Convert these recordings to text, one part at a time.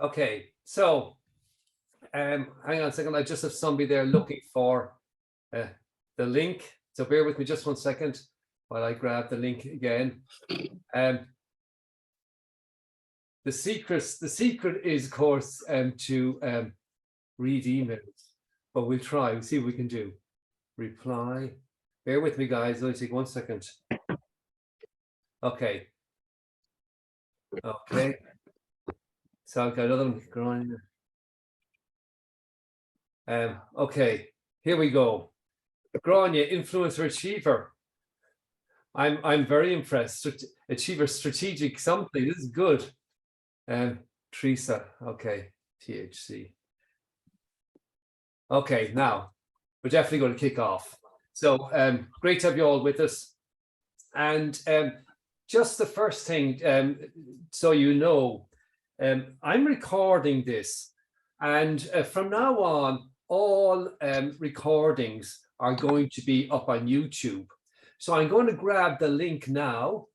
Okay, so hang on a second. I just have somebody there looking for the link. So bear with me just 1 second while I grab the link again. The secret is, of course, to read emails, but we'll try. We'll see what we can do. Reply. Bear with me, guys. It'll take 1 second. Okay. Okay. So I've got another one going. Okay, here we go. Grania, influencer achiever. I'm very impressed. Achiever strategic something. This is good. Teresa. Okay, THC. Okay, now we're definitely going to kick off. So great to have you all with us. And just the first thing, so you know, I'm recording this, and from now on, all recordings are going to be up on YouTube. So I'm going to grab the link now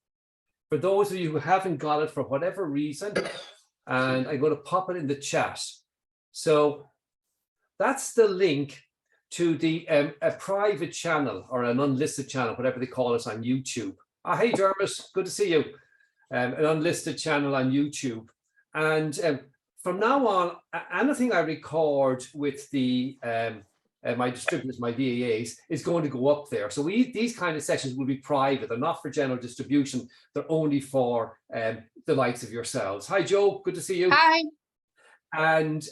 for those of you who haven't got it for whatever reason, and I'm going to pop it in the chat. So that's the link to the a private channel or an unlisted channel, whatever they call it, on YouTube. Hey Dermot, good to see you. An unlisted channel on YouTube. And from now on, anything I record with the my distributors, my VAAs, is going to go up there. So these kind of sessions will be private. They're not for general distribution. They're only for the likes of yourselves. Hi, Joe. Good to see you. Hi. And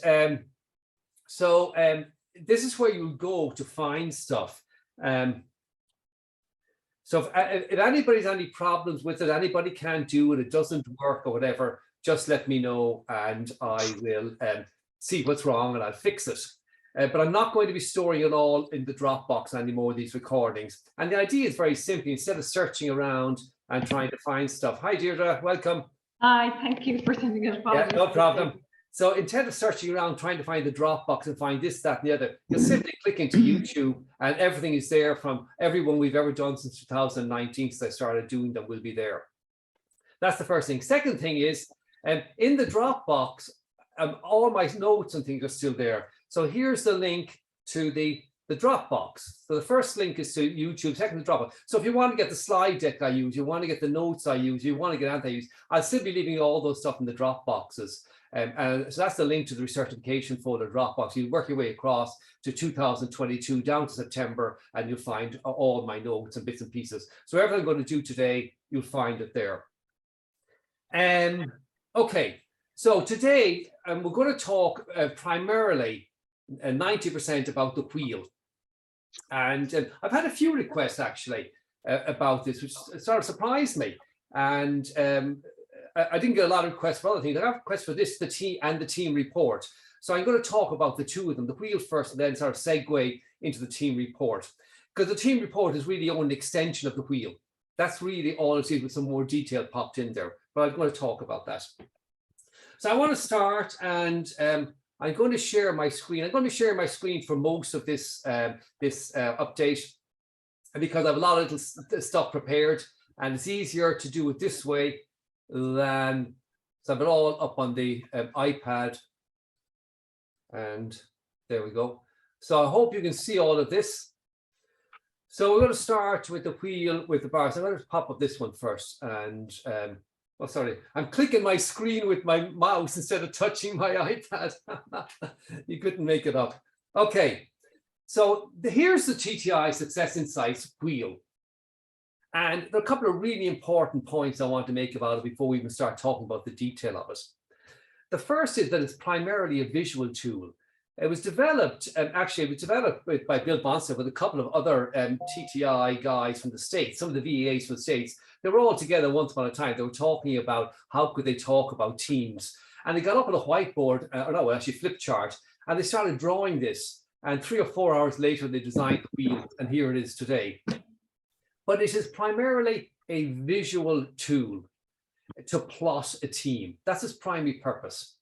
so this is where you go to find stuff. So if anybody's any problems with it, anybody can't do it, it doesn't work or whatever, just let me know and I will see what's wrong and I'll fix it. But I'm not going to be storing it all in the Dropbox anymore, these recordings. And the idea is very simple. Instead of searching around and trying to find stuff. Hi, Deirdre, welcome. Hi, thank you for sending it. Yeah, no problem. So instead of searching around trying to find the Dropbox and find this, that, and the other, you'll simply click into YouTube and everything is there from everyone we've ever done since 2019, since I started doing them, will be there. That's the first thing. Second thing is, in the Dropbox, all my notes and things are still there. So here's the link to the Dropbox. So the first link is to YouTube, second to Dropbox. So if you want to get the slide deck I use, you want to get the notes I use, you want to get anything I use, I'll still be leaving all those stuff in the Dropboxes. And so that's the link to the recertification folder Dropbox. You work your way across to 2022 down to September, and you'll find all my notes and bits and pieces. So everything I'm going to do today, you'll find it there. Okay, so today we're going to talk primarily 90% about the wheel. And I've had a few requests actually about this, which sort of surprised me. And I didn't get a lot of requests for other things. I have requests for this, the team report. So I'm going to talk about the two of them, the wheel first, and then sort of segue into the team report. Because the team report is really only an extension of the wheel. That's really all it is, with some more detail popped in there. But I'm going to talk about that. So I want to start, and I'm going to share my screen. I'm going to share my screen for most of this update, because I have a lot of little stuff prepared, and it's easier to do it this way than, so I have it all up on the iPad, and there we go. So I hope you can see all of this. So we're going to start with the wheel with the bars. I'm going to pop up this one first, and oh, sorry, I'm clicking my screen with my mouse instead of touching my iPad. You couldn't make it up. Okay, so here's the TTI Success Insights wheel. And there are a couple of really important points I want to make about it before we even start talking about the detail of it. The first is that it's primarily a visual tool. It was developed, actually it was developed by Bill Bonser with a couple of other TTI guys from the States, some of the VAAs from the States. They were all together once upon a time. They were talking about how could they talk about teams. And they got up on a whiteboard, or no, actually flip chart, and they started drawing this. And 3 or 4 hours later, they designed the wheel, and here it is today. But it is primarily a visual tool to plot a team. That's its primary purpose.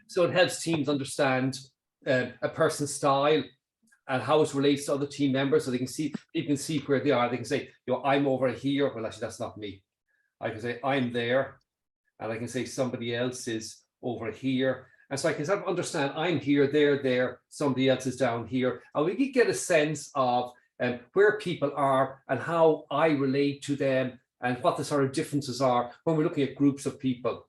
So it helps teams understand a person's style and how it relates to other team members, so they can see, you can see where they are. They can say, you know, I'm over here. Well, actually, that's not me. I can say I'm there, and I can say somebody else is over here. And so I can sort of understand I'm here, they're there, somebody else is down here. And we can get a sense of where people are and how I relate to them and what the sort of differences are when we're looking at groups of people.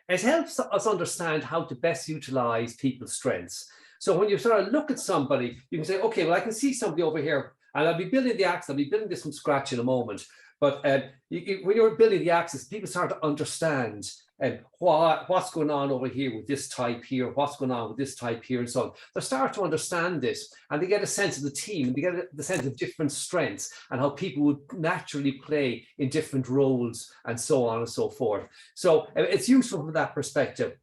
It helps us understand how to best utilize people's strengths. So when you sort of look at somebody, you can say, okay, well, I can see somebody over here and I'll be building the axis, I'll be building this from scratch in a moment. But when you're building the axis, people start to understand what's going on over here with this type here, what's going on with this type here, and so on. They start to understand this, and they get a sense of the team, and they get the sense of different strengths and how people would naturally play in different roles, and so on and so forth. So it's useful from that perspective.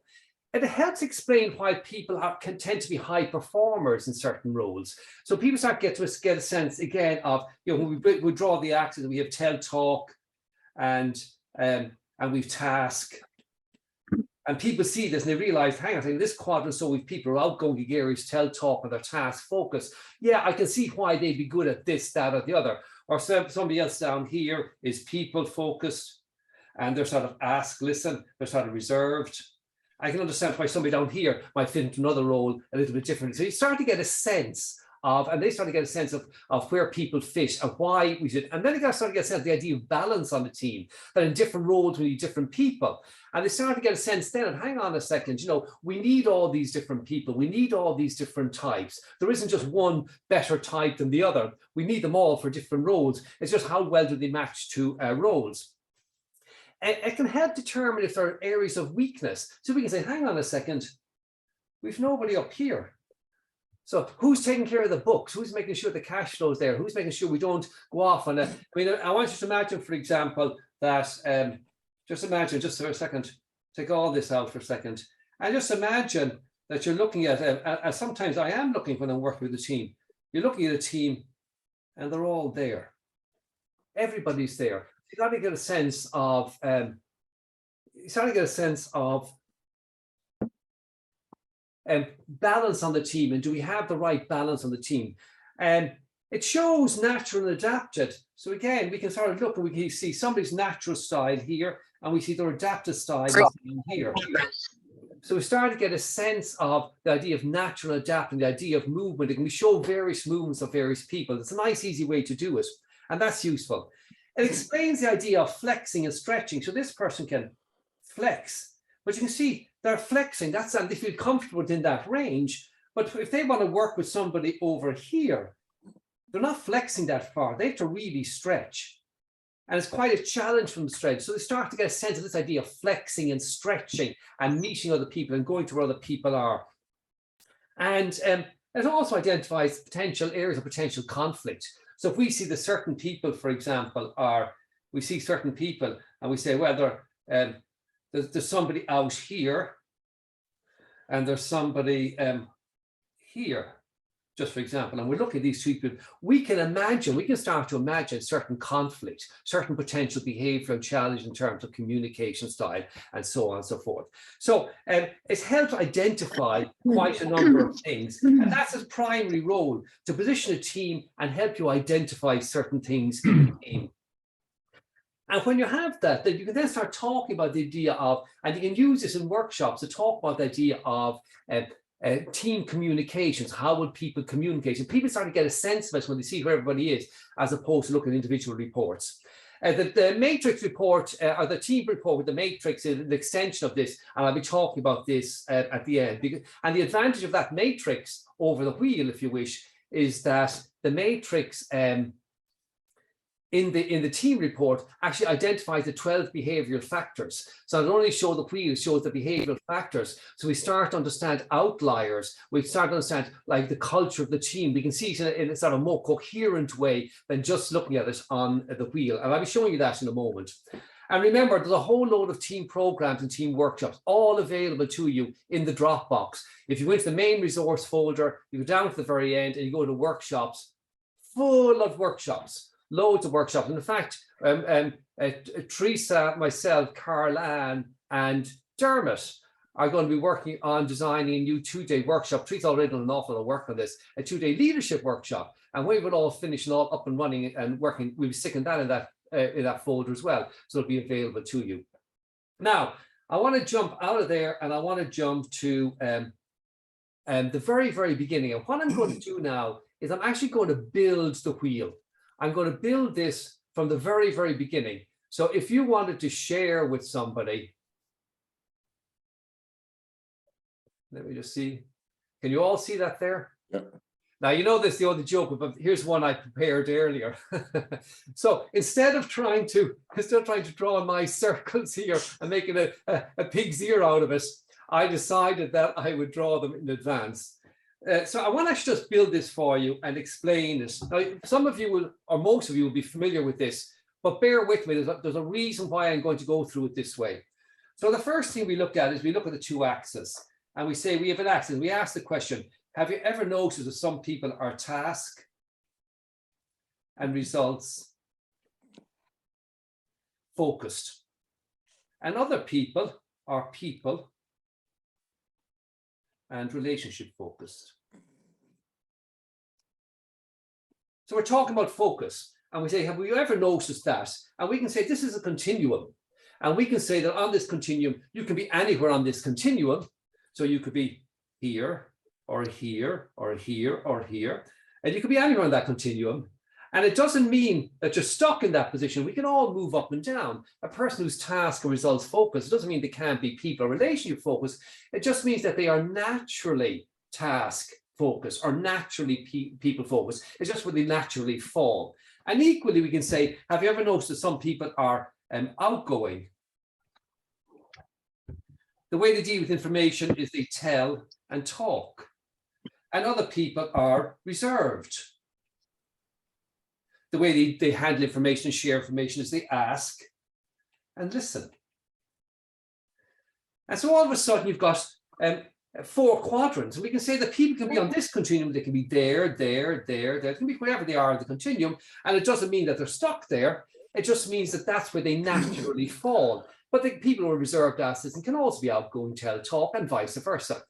It helps explain why people can tend to be high performers in certain roles. So people start to get a sense again of, when we draw the axis, we have tell, talk, and we've task. And people see this and they realize, hang on, in this quadrant, so we've people who are outgoing, gregarious, tell, talk, and their task focus. Yeah, I can see why they'd be good at this, that, or the other. Or somebody else down here is people focused, and they're sort of ask, listen, they're sort of reserved. I can understand why somebody down here might fit into another role a little bit differently. So you start to get a sense of, and they start to get a sense of where people fit and why we should, and then they start to get a sense of the idea of balance on the team, that in different roles we need different people. And they start to get a sense then, and hang on a second, we need all these different people, we need all these different types. There isn't just one better type than the other. We need them all for different roles. It's just how well do they match to roles. It can help determine if there are areas of weakness. So we can say, hang on a second, we've nobody up here. So who's taking care of the books? Who's making sure the cash flow is there? Who's making sure we don't go off on a, I want you to imagine, for example, that, just imagine, just for a second, take all this out for a second, and just imagine that you're looking at, sometimes I am looking when I'm working with a team, you're looking at a team and they're all there. Everybody's there. You got to get a sense of, balance on the team, and do we have the right balance on the team? And it shows natural and adapted. So again, we can sort of look and we can see somebody's natural style here, and we see their adaptive style here. So we start to get a sense of the idea of natural adapting, the idea of movement. It can show various movements of various people. It's a nice, easy way to do it, and that's useful. It explains the idea of flexing and stretching. So this person can flex, but you can see they're flexing. That's, and they feel comfortable within that range. But if they want to work with somebody over here, they're not flexing that far. They have to really stretch. And it's quite a challenge from the stretch. So they start to get a sense of this idea of flexing and stretching and meeting other people and going to where other people are. And it also identifies potential areas of potential conflict. So if we see that certain people, for example, we see certain people and we say, well, there's somebody out here and there's somebody here, just for example, and we look at these two people, we can start to imagine certain conflict, certain potential behavioral challenge in terms of communication style, and so on and so forth. So it's helped identify quite a number of things, and that's its primary role, to position a team and help you identify certain things in the team. And when you have that, then you can then start talking about the idea of, and you can use this in workshops to talk about the idea of team communications. How would people communicate? And people start to get a sense of it when they see where everybody is, as opposed to looking at individual reports. The matrix report, or the team report with the matrix, is an extension of this, and I'll be talking about this at the end. And the advantage of that matrix over the wheel, if you wish, is that the matrix in the team report actually identifies the 12 behavioral factors. So not only show the wheel, it shows the behavioral factors. So we start to understand outliers. We start to understand like the culture of the team. We can see it in a sort of more coherent way than just looking at it on the wheel. And I'll be showing you that in a moment. And remember, there's a whole load of team programs and team workshops, all available to you in the Dropbox. If you go into the main resource folder, you go down to the very end and you go to workshops, full of workshops. Loads of workshops. And in fact, Teresa, myself, Carl Ann, and Dermot are going to be working on designing a new 2-day workshop. Teresa's already done an awful lot of work on this, a 2-day leadership workshop. And we will all finish and all up and running and working. We'll be sticking that in that folder as well. So it'll be available to you. Now, I want to jump out of there and I want to jump to the very, very beginning. And what I'm going to do now is I'm actually going to build the wheel. I'm going to build this from the very, very beginning. So if you wanted to share with somebody, let me just see. Can you all see that there? Yeah. Now, you know this, the other joke, but here's one I prepared earlier. So instead of trying to draw my circles here and making a pig's ear out of it, I decided that I would draw them in advance. So I want to just build this for you and explain this. Now, some of you will, or most of you will be familiar with this, but bear with me, there's a reason why I'm going to go through it this way. So the first thing we look at is we look at the two axes and we say we have an axis. We ask the question, have you ever noticed that some people are task and results focused, and other people are people and relationship focused? So we're talking about focus, and we say, have we ever noticed that? And we can say this is a continuum, and we can say that on this continuum, you can be anywhere on this continuum. So you could be here, or here, or here, or here, and you could be anywhere on that continuum. And it doesn't mean that you're stuck in that position. We can all move up and down. A person who's task and results focused doesn't mean they can't be people or relationship focused. It just means that they are naturally task focused or naturally people focused. It's just where they naturally fall. And equally, we can say, have you ever noticed that some people are outgoing? The way they deal with information is they tell and talk. And other people are reserved. The way they handle information and share information is they ask and listen. And so all of a sudden you've got 4 quadrants. And we can say that people can be on this continuum, they can be there, they can be wherever they are in the continuum. And it doesn't mean that they're stuck there. It just means that that's where they naturally fall. But the people who are reserved assets and can also be outgoing, tell, talk, and vice versa.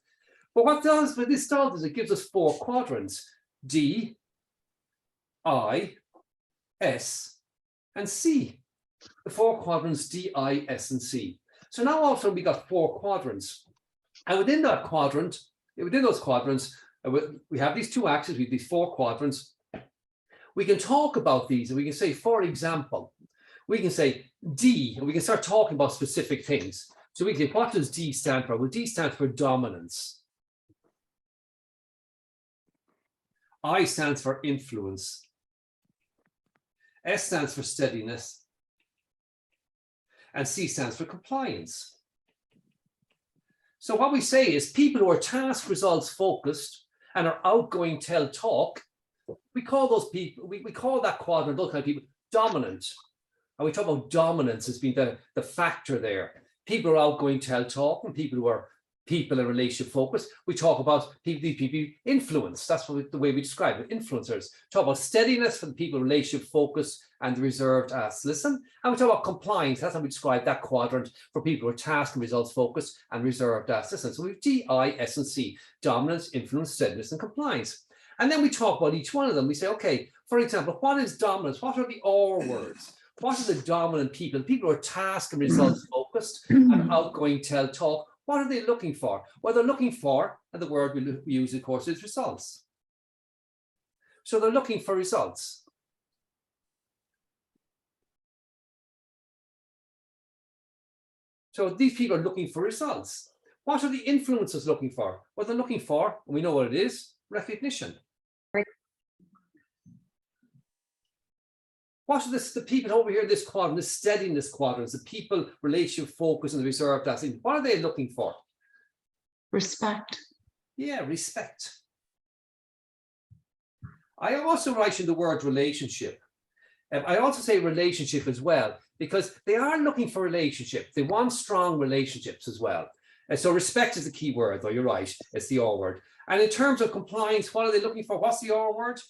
But what this does is it gives us 4 quadrants: D, I, S, and C. The 4 quadrants D, I, S, and C. So now also we got 4 quadrants. And within that quadrant, within those quadrants, we have these 2 axes, we have these 4 quadrants. We can talk about these and we can say, for example, we can say D, and we can start talking about specific things. So we can say, what does D stand for? Well, D stands for dominance. I stands for influence. S stands for steadiness. And C stands for compliance. So what we say is people who are task results focused and are outgoing, tell, talk, we call those people, we call that quadrant, those kind of people, dominant. And we talk about dominance as being the factor there. People who are outgoing, tell, talk, and people who are people and relationship focused. We talk about people influence. That's the way we describe it, influencers. Talk about steadiness for the people relationship focused and reserved listen. And we talk about compliance. That's how we describe that quadrant for people who are task and results focused and reserved listen. So we have D, I, S, and C: dominance, influence, steadiness, and compliance. And then we talk about each one of them. We say, okay, for example, what is dominance? What are the R words? What are the dominant people? People who are task and results focused and outgoing, tell, talk. What are they looking for? Well, they're looking for, and the word we use, of course, is results. So they're looking for results. So these people are looking for results. What are the influencers looking for? Well, they're looking for, and we know what it is, recognition. What are the people over here in this quadrant, the steadiness quadrants, the people, relationship focus, and the reserved assets? What are they looking for? Respect. Yeah, respect. I also write in the word relationship. I also say relationship as well, because they are looking for relationships. They want strong relationships as well. And so respect is the key word, though you're right, it's the R word. And in terms of compliance, what are they looking for? What's the R word?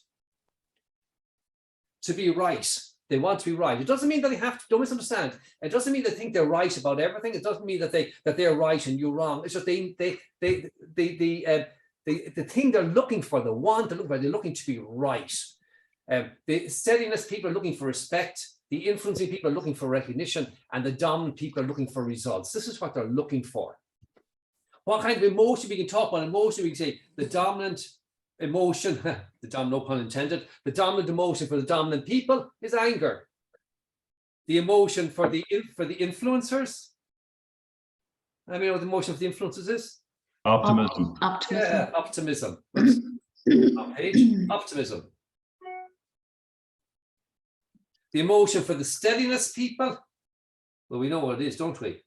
To be right. They want to be right. It doesn't mean that they have to, don't misunderstand. It doesn't mean they think they're right about everything. It doesn't mean that they're right and you're wrong. It's just the thing they're looking for, the want to look for, they're looking to be right. The steadiness, people are looking for respect. The influencing people are looking for recognition, and the dominant people are looking for results. This is what they're looking for. What kind of emotion? We can talk about emotion. We can say the dominant emotion, no pun intended, the dominant emotion for the dominant people is anger. The emotion for the influencers. I mean, what the emotion for the influencers is? Optimism. Optimism. Yeah, optimism. On page, optimism. The emotion for the steadiness people, well, we know what it is, don't we?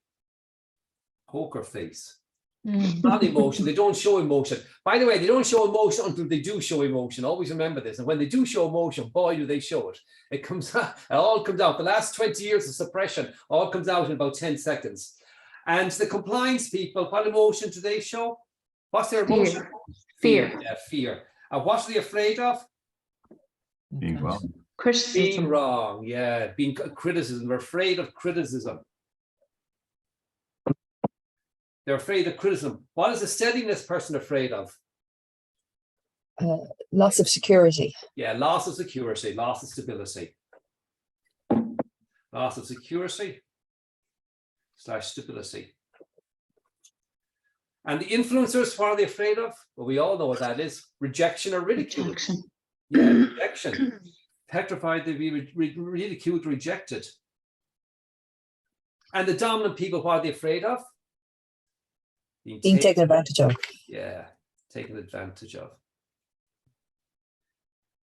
Poker face. Not emotion. They don't show emotion. By the way, they don't show emotion until they do show emotion. Always remember this. And when they do show emotion, boy, do they show it. It comes out, it all comes out. The last 20 years of suppression all comes out in about 10 seconds. And the compliance people, what emotion do they show? What's their emotion? Fear. Yeah, fear. And what are they afraid of? Being wrong. Being Criticism. wrong. Yeah, being criticism. They're afraid of criticism. They're afraid of criticism. What is the steadiness person afraid of? Loss of security. Yeah, loss of security, loss of stability. Loss of security / stability. And the influencers, what are they afraid of? Well, we all know what that is. Rejection or ridicule. Rejection. Yeah, rejection. Petrified to be ridiculed, rejected. And the dominant people, what are they afraid of? Being taken advantage of. Yeah, taken advantage of.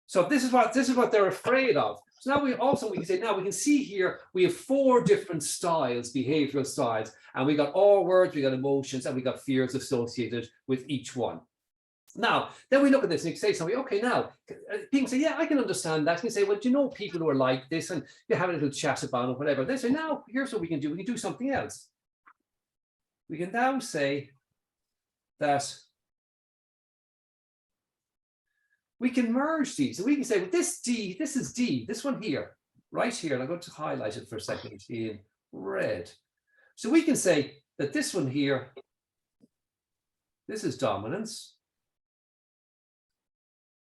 So this is what they're afraid of. So now we can say, now we can see here we have 4 different styles, behavioral styles, and we got all words, we got emotions, and we got fears associated with each one. Now, then we look at this and you say something, okay, now people say, yeah, I can understand that. And you say, well, do you know people who are like this, and you have a little chat about it, whatever. They say, now here's what we can do. We can do something else. We can now say that we can merge these. And we can say, well, this D, this is D, this one here, right here. And I'm going to highlight it for a second in red. So we can say that this one here, this is dominance,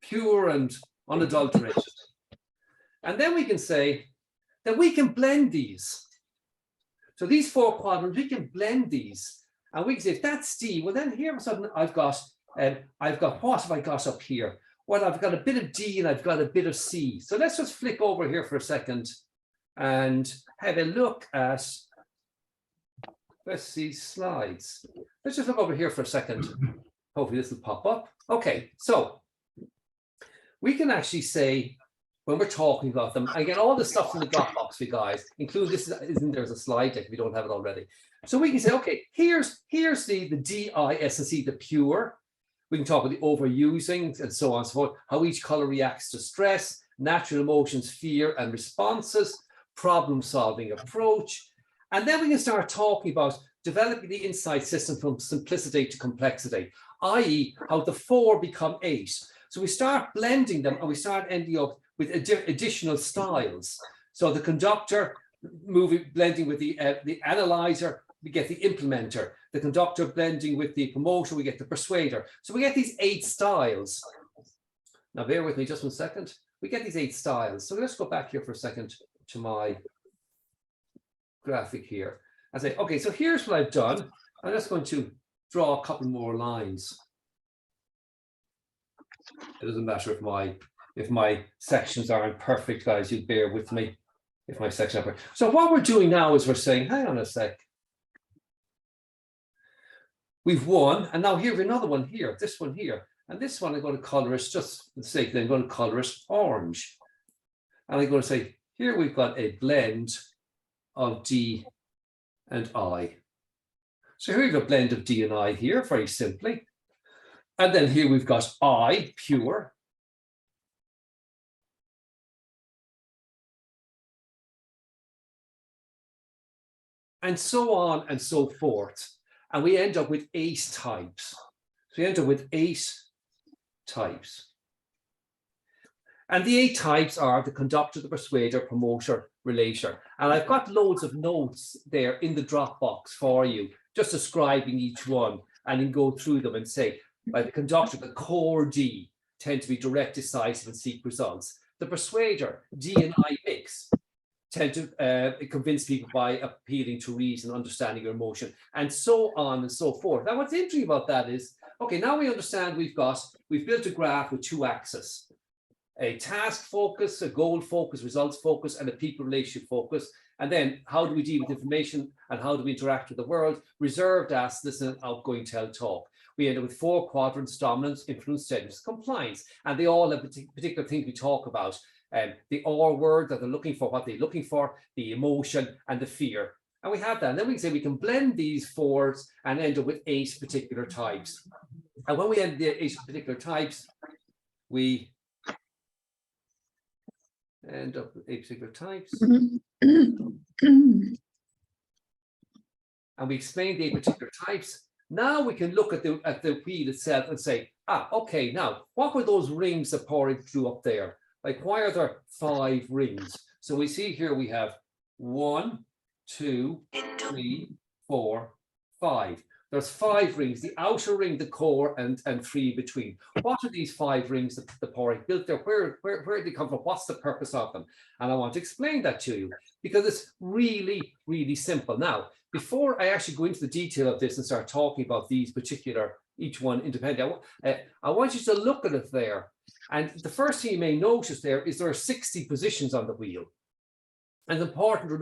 pure and unadulterated. And then we can say that we can blend these. So these 4 quadrants, we can blend these. And we can say, if that's D, well, then here all of a sudden I've got what have I got up here? Well, I've got a bit of D and I've got a bit of C. So let's just flick over here for a second and have a look at, let's see, slides. Let's just look over here for a second. Hopefully this will pop up. Okay, so we can actually say, when we're talking about them, again, all the stuff in the Dropbox for you guys, include this, isn't there's a slide deck if you don't have it already. So we can say, okay, here's the D, I, S, and C, the pure. We can talk about the overusing and so on and so forth, how each color reacts to stress, natural emotions, fear and responses, problem-solving approach. And then we can start talking about developing the insight system from simplicity to complexity, i.e. how the 4 become 8. So we start blending them and we start ending up with additional styles. So the conductor blending with the analyzer, we get the implementer. The conductor blending with the promoter, we get the persuader. So we get these 8 styles. Now bear with me just one second. We get these 8 styles. So let's go back here for a second to my graphic here. I say, okay, so here's what I've done. I'm just going to draw a couple more lines. It doesn't matter if my sections aren't perfect, guys, you bear with me if my sections are perfect. So what we're doing now is we're saying, hang on a sec. We've won, and now here we have another one here, this one here. And this one I'm going to color it, just for the sake that I'm going to color it orange. And I'm going to say, here we've got a blend of D and I. So here we've got a blend of D and I here, very simply. And then here we've got I, pure. And so on and so forth. And we end up with 8 types. So we end up with 8 types. And the 8 types are the conductor, the persuader, promoter, relator. And I've got loads of notes there in the Dropbox for you, just describing each one, and then go through them and say, like the conductor, the core D, tend to be direct, decisive, and seek results. The persuader, D and I mix, tend to convince people by appealing to reason, understanding, or emotion, and so on and so forth. Now, what's interesting about that is, okay, now we understand we've built a graph with 2 axes, a task focus, a goal focus, results focus, and a people relationship focus. And then how do we deal with information and how do we interact with the world? Reserved, ask, listen, outgoing, tell, talk. We end up with 4 quadrants: dominance, influence, steadiness, compliance. And they all have particular things we talk about. The R word that they're looking for, what they're looking for, the emotion and the fear. And we have that. And then we can say we can blend these 4s and end up with 8 particular types. And when we end the 8 particular types, we end up with 8 particular types. And we explain the 8 particular types. Now we can look at the wheel itself and say, okay, now what were those rings that Pádraig drew up there? Like, why are there 5 rings? So we see here we have 1, 2, 3, 4, 5. There's 5 rings: the outer ring, the core, and 3 between. What are these 5 rings that the Pádraig built there? Where did they come from? What's the purpose of them? And I want to explain that to you because it's really, really simple. Now, before I actually go into the detail of this and start talking about these particular, each one independently, I want you to look at it there. And the first thing you may notice there are 60 positions on the wheel. And it's important to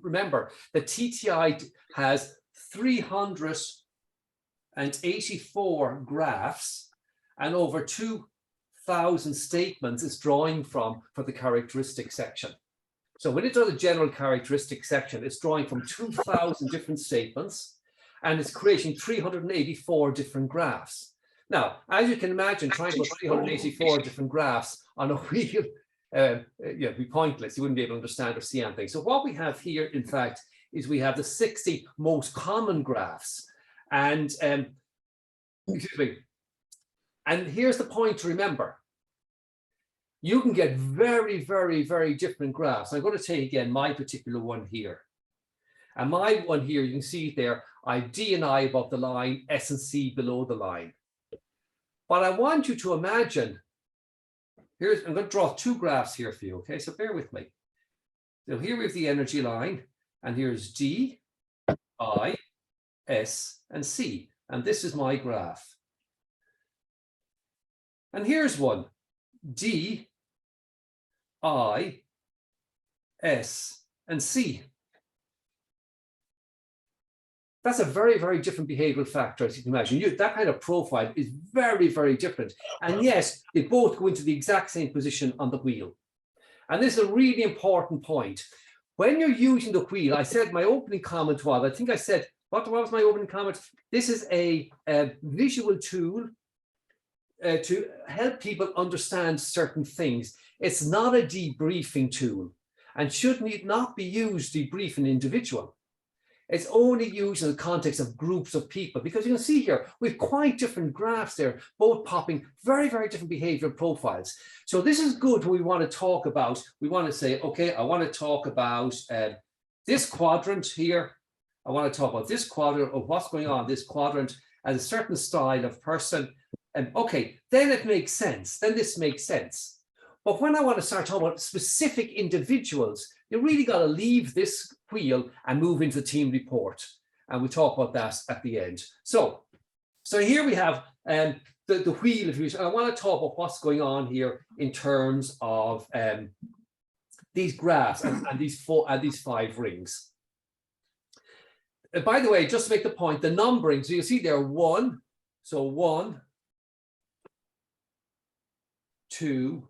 remember that TTI has 384 graphs and over 2,000 statements it's drawing from for the characteristic section. So when it does a general characteristic section, it's drawing from 2,000 different statements and it's creating 384 different graphs. Now, as you can imagine, trying to put 384 different graphs on a wheel would be pointless. You wouldn't be able to understand or see anything. So what we have here, in fact, is we have the 60 most common graphs. And excuse me. And here's the point to remember. You can get very, very, very different graphs. I'm going to take again my particular one here. And my one here, you can see there, I have D and I above the line, S and C below the line. But I want you to imagine, I'm going to draw 2 graphs here for you, okay? So bear with me. So here we have the energy line, and here's D, I, S, and C. And this is my graph. And here's one, D, I, S, and C. That's a very, very different behavioral factor, as you can imagine. That kind of profile is very, very different. And yes, they both go into the exact same position on the wheel. And this is a really important point. When you're using the wheel, I said my opening comment was, I think I said, what was my opening comment? This is a visual tool to help people understand certain things. It's not a debriefing tool and should not be used to debrief an individual. It's only used in the context of groups of people, because you can see here, we have quite different graphs there, both popping very, very different behavioral profiles. So this is good when we want to talk about, we want to say, okay, I want to talk about this quadrant here. I want to talk about this quadrant of what's going on in this quadrant as a certain style of person. And okay, then it makes sense. Then this makes sense. But when I want to start talking about specific individuals, you really got to leave this wheel and move into the team report. And we'll talk about that at the end. So here we have the wheel. If you, I want to talk about what's going on here in terms of these graphs and these 5 rings. By the way, just to make the point, the numbering, so you see there 1, so 1, 2,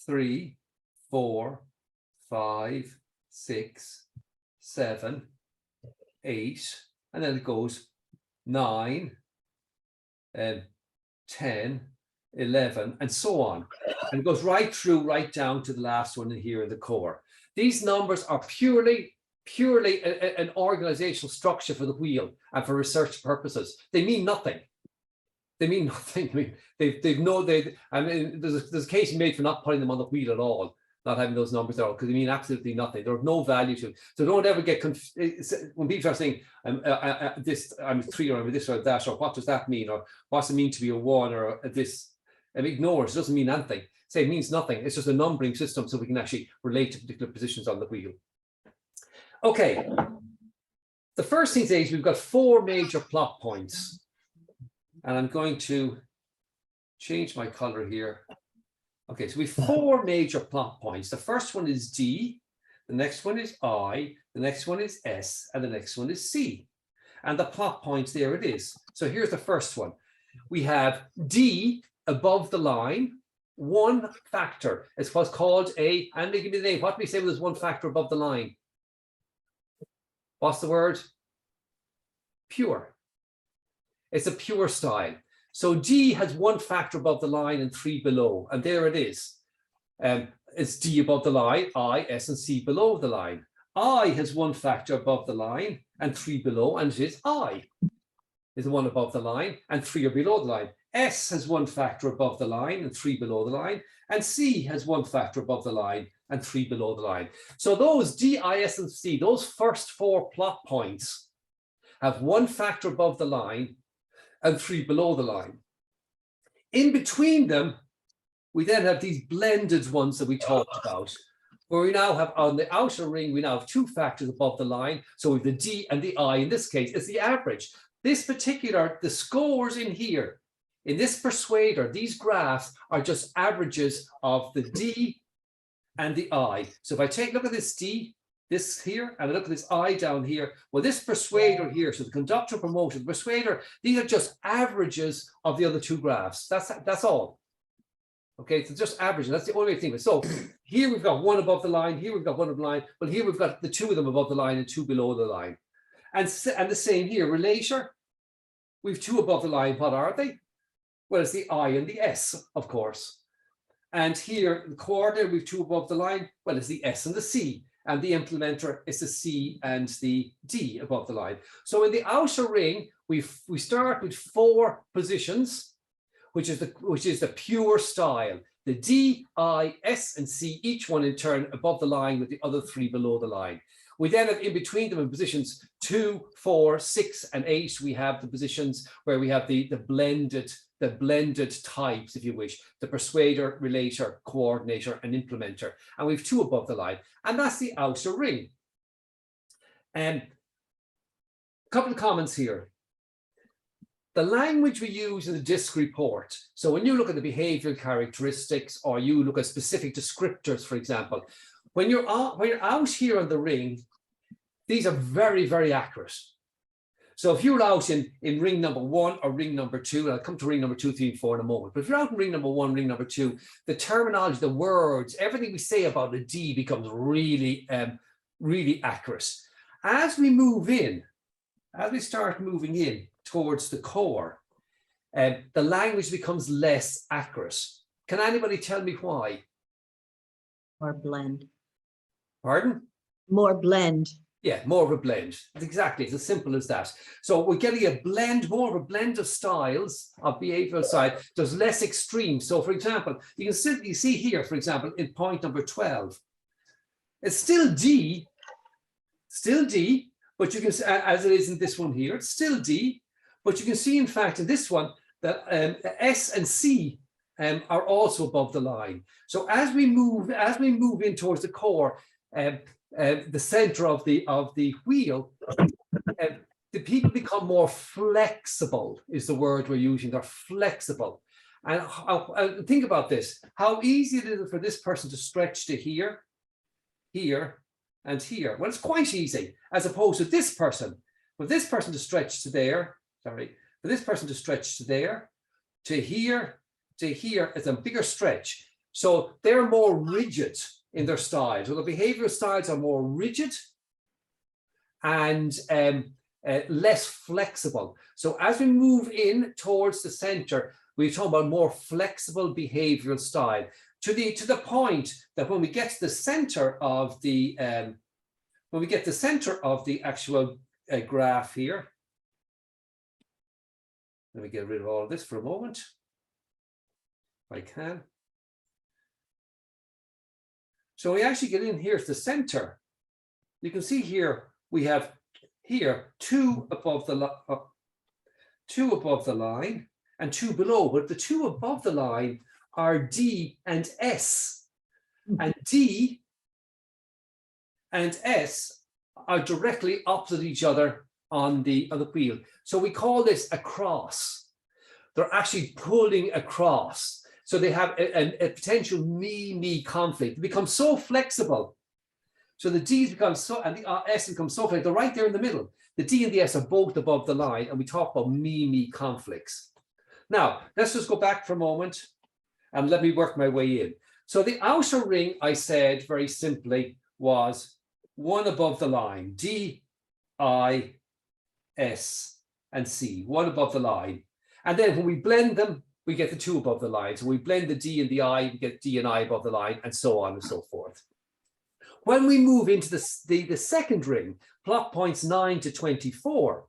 3, 4, 5, 6, 7, 8, and then it goes 9, 10, 11, and so on. And it goes right through, right down to the last one in here in the core. These numbers are purely an organizational structure for the wheel and for research purposes. They mean nothing. They mean nothing. I mean, there's a case made for not putting them on the wheel at all, not having those numbers there, because they mean absolutely nothing. They're of no value to it. So don't ever get confused when people are saying this, I'm 3 or I'm this or that, or what does that mean, or what's it mean to be a 1 or this? Ignore it. It doesn't mean anything. say it means nothing. It's just a numbering system so we can actually relate to particular positions on the wheel. Okay. The first thing is we've got 4 major plot points. And I'm going to change my color here. Okay, so we have 4 major plot points. The first one is D, the next one is I, the next one is S, and the next one is C. And the plot points, there it is. So here's the first one. We have D above the line, 1 factor. It's what's called a, and they give me the name. What do we say when there's 1 factor above the line? What's the word? Pure. It's a pure style. So D has 1 factor above the line and 3 below, and there it is. It's D above the line, I, S, and C below the line. I has 1 factor above the line and 3 below, and it is I is the one above the line, and 3 are below the line. S has 1 factor above the line and 3 below the line, and C has 1 factor above the line and 3 below the line. So those D, I, S, and C, those first 4 plot points have 1 factor above the line and 3 below the line. In between them, we then have these blended ones that we talked about, where we now have on the outer ring, we now have 2 factors above the line. So we have the D and the I, in this case, is the average. This particular, the scores in here, in this persuader, these graphs are just averages of the D and the I. So if I look at this D, this here, and I look at this I down here, well, this persuader here, so the conductor, promoter, the persuader, these are just averages of the other 2 graphs. That's all. Okay, so just averaging, that's the only way to think of it. So here we've got 1 above the line, here we've got 1 above the line, but here we've got the 2 of them above the line and 2 below the line. And the same here, relator, we've 2 above the line, what are they? Well, it's the I and the S, of course. And here, the coordinator, we've 2 above the line, well, it's the S and the C. And the implementer is the C and the D above the line. So in the outer ring, we start with 4 positions, which is the pure style. The D, I, S, and C, each one in turn above the line with the other 3 below the line. We then have in between them in positions 2, 4, 6, and 8. We have the positions where we have the blended types, if you wish, the persuader, relator, coordinator, and implementer. And we have 2 above the line. And that's the outer ring. And a couple of comments here. The language we use in the DISC report, so when you look at the behavioral characteristics or you look at specific descriptors, for example, when you're out here on the ring, these are very, very accurate. So if you're out in ring number 1 or ring number 2, and I'll come to ring number 2, 3, and 4 in a moment, but if you're out in ring number 1, ring number 2, the terminology, the words, everything we say about the D becomes really, really accurate. As we move in, as we start moving in towards the core, the language becomes less accurate. Can anybody tell me why? Or blend. Pardon? More blend. Yeah, more of a blend. Exactly, it's as simple as that. So we're getting a blend, more of a blend of styles of behavioral side. There's less extreme. So for example, you see here, for example, in point number 12, it's still D, but you can see, as it is in this one here, it's still D, but you can see in fact in this one that S and C are also above the line. So as we move in towards the core, the center of the wheel, the people become more flexible, is the word we're using. They're flexible. And think about this, how easy it is for this person to stretch to here, here, and here. Well, it's quite easy, as opposed to this person. For this person to stretch to there, for this person to stretch to there, to here, it's a bigger stretch. So they're more rigid in their styles. So the behavioral styles are more rigid and less flexible. So as we move in towards the center, we talk about more flexible behavioral style to the point that when we get to the center of the actual graph here, let me get rid of all of this for a moment, if I can. So we actually get in here to the center. You can see here we have here 2 above the line and 2 below, but the 2 above the line are D and S. And D and S are directly opposite each other on the wheel. So we call this a cross. They're actually pulling across. So they have a potential me conflict. They become so flexible. So the D's become so, and the S becomes so flexible. They're right there in the middle. The D and the S are both above the line, and we talk about me conflicts. Now, let's just go back for a moment and let me work my way in. So the outer ring, I said very simply, was one above the line, D, I, S, and C, one above the line. And then when we blend them, we get the two above the line. So we blend the D and the I, we get D and I above the line, and so on and so forth. When we move into the second ring, plot points 9 to 24,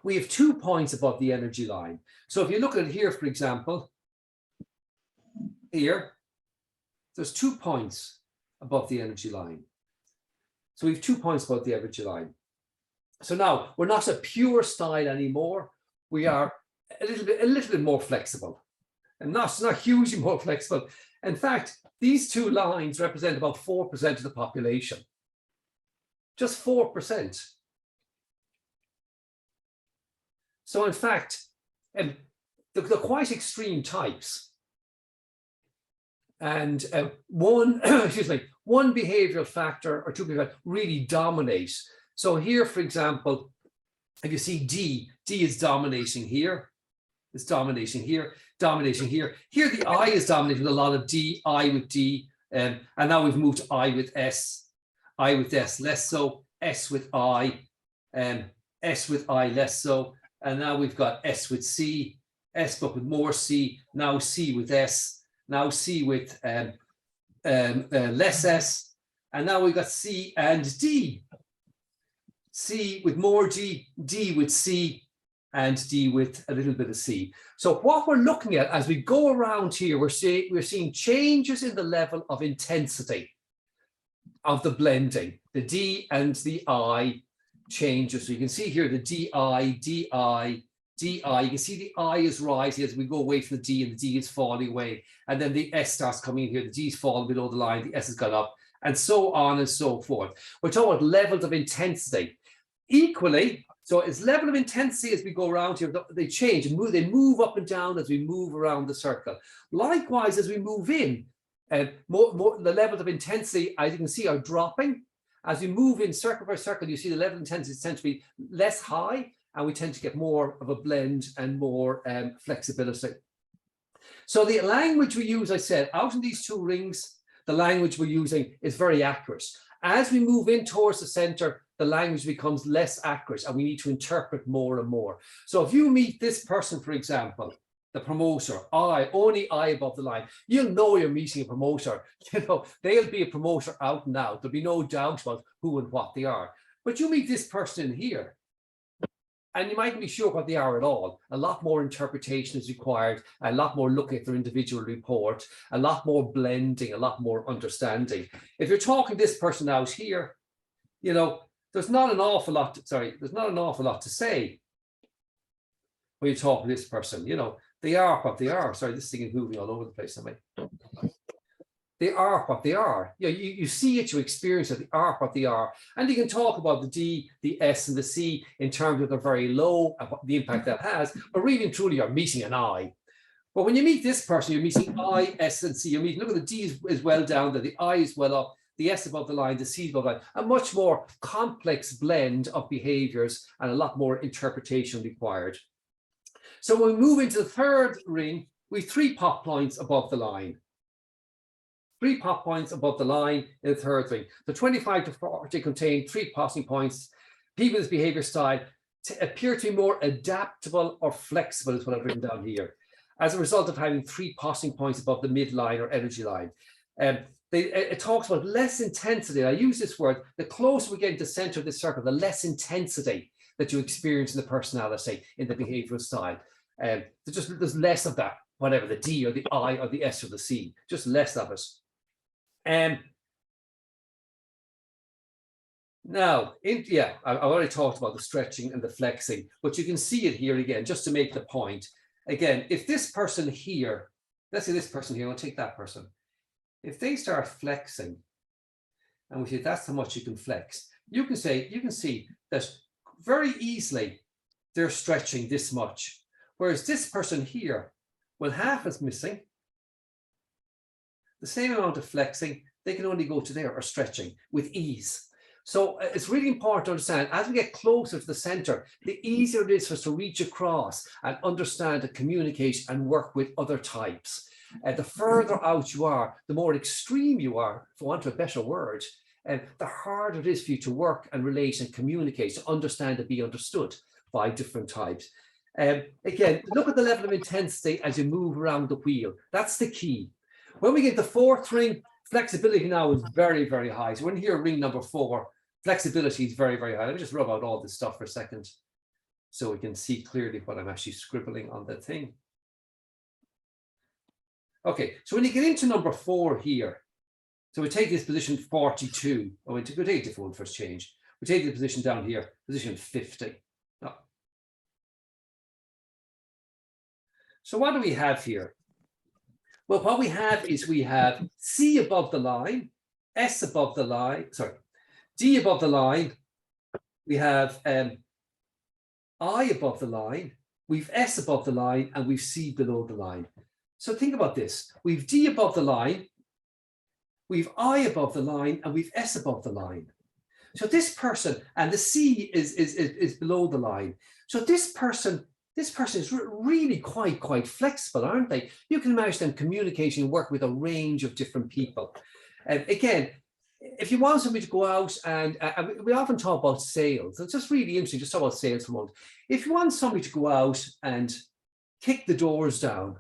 we have 2 points above the energy line. So if you look at it here, for example, here, there's 2 points above the energy line. So we have 2 points above the energy line. So now we're not a pure style anymore. We are a little bit more flexible, and not hugely more flexible. In fact, these two lines represent about 4% of the population. Just 4%. So in fact, they're quite extreme types. And one behavioral factor or two behavioral factors really dominate. So here, for example, if you see D is dominating here. It's dominating here, dominating here. Here the I is dominating a lot of D, I with D, and now we've moved to I with S less so, S with I, S with I less so, and now we've got S with C, S but with more C, now C with S, now C with less S, and now we've got C and D. C with more D, D with C, and D with a little bit of C. So what we're looking at as we go around here, we're seeing changes in the level of intensity of the blending. The D and the I changes. So you can see here the DI, DI, DI. You can see the I is rising as we go away from the D, and the D is falling away. And then the S starts coming in here. The D is falling below the line. The S has gone up, and so on and so forth. We're talking about levels of intensity. Equally, so as level of intensity as we go around here, they change and move. They move up and down as we move around the circle. Likewise, as we move in, the levels of intensity, as you can see, are dropping. As we move in circle by circle, you see the level of intensity tends to be less high, and we tend to get more of a blend and more flexibility. So the language we use, I said, out in these two rings, the language we're using is very accurate. As we move in towards the center, the language becomes less accurate, and we need to interpret more and more. So if you meet this person, for example, the promoter, only I above the line, you'll know you're meeting a promoter. You know, they'll be a promoter out and out. There'll be no doubt about who and what they are. But you meet this person here, and you mightn't be sure what they are at all. A lot more interpretation is required, a lot more looking at their individual report, a lot more blending, a lot more understanding. If you're talking this person out here, you know, there's not an awful lot to say when you talk to this person. You know, they are what they are. Sorry, this thing is moving all over the place. They are what they are. You know, you see it, you experience it. They are what they are. And you can talk about the D, the S, and the C in terms of they're very low and what the impact that has. But really and truly, you're meeting an I. But when you meet this person, you're meeting I, S, and C. You're meeting, look at the D is well down there, the I is well up, the S above the line, the C above the line. A much more complex blend of behaviors and a lot more interpretation required. So when we move into the third ring, we have 3 pop points above the line. 3 pop points above the line in the third ring. The 25 to 40 contain 3 passing points. People's behavior style appear to be more adaptable or flexible, is what I've written down here, as a result of having 3 passing points above the midline or energy line. It talks about less intensity. I use this word, the closer we get into the center of this circle, the less intensity that you experience in the personality, in the behavioral style. There's less of that, whatever, the D or the I or the S or the C, just less of it. Now, I already talked about the stretching and the flexing, but you can see it here again, just to make the point. Again, if this person here let's say this person here, I'll take that person. If they start flexing, and we say that's how much you can flex, you can see that very easily they're stretching this much. Whereas this person here, well, half is missing. The same amount of flexing, they can only go to there or stretching with ease. So it's really important to understand, as we get closer to the center, the easier it is for us to reach across and understand and communicate and work with other types. The further out you are, the more extreme you are, for want of a better word, and the harder it is for you to work and relate and communicate, to understand and be understood by different types. Again, look at the level of intensity as you move around the wheel. That's the key. When we get the fourth ring, flexibility now is very, very high. So when you hear ring number 4, flexibility is very, very high. Let me just rub out all this stuff for a second so we can see clearly what I'm actually scribbling on the thing. Okay, so when you get into number 4 here, so we take this position 42. Oh, we'll take a different one for a change. We take the position down here, position 50. Oh. So what do we have here? Well, what we have is we have C above the line, S above the line, sorry, D above the line. We have I above the line, we've S above the line, and we've C below the line. So think about this. We've D above the line, we've I above the line, and we've S above the line. So this person, and the C is below the line. So this person is really quite flexible, aren't they? You can imagine them communicating and work with a range of different people. And again, if you want somebody to go out and we often talk about sales, it's just really interesting, just talk about sales for a moment. If you want somebody to go out and kick the doors down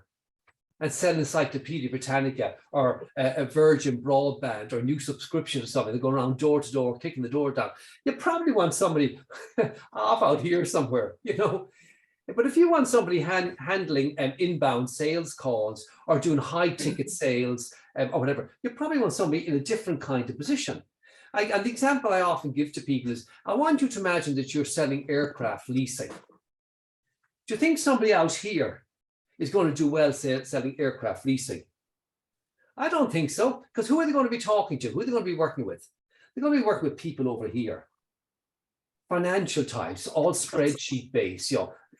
and sell Encyclopedia Britannica or a Virgin broadband or a new subscription or something, they're going around door to door, kicking the door down, you probably want somebody off out here somewhere, you know. But if you want somebody handling inbound sales calls or doing high ticket sales or whatever, you probably want somebody in a different kind of position. And the example I often give to people is, I want you to imagine that you're selling aircraft leasing. Do you think somebody out here is going to do well selling aircraft leasing? I don't think so, because who are they going to be talking to? Who are they going to be working with? They're going to be working with people over here. Financial types, all spreadsheet based,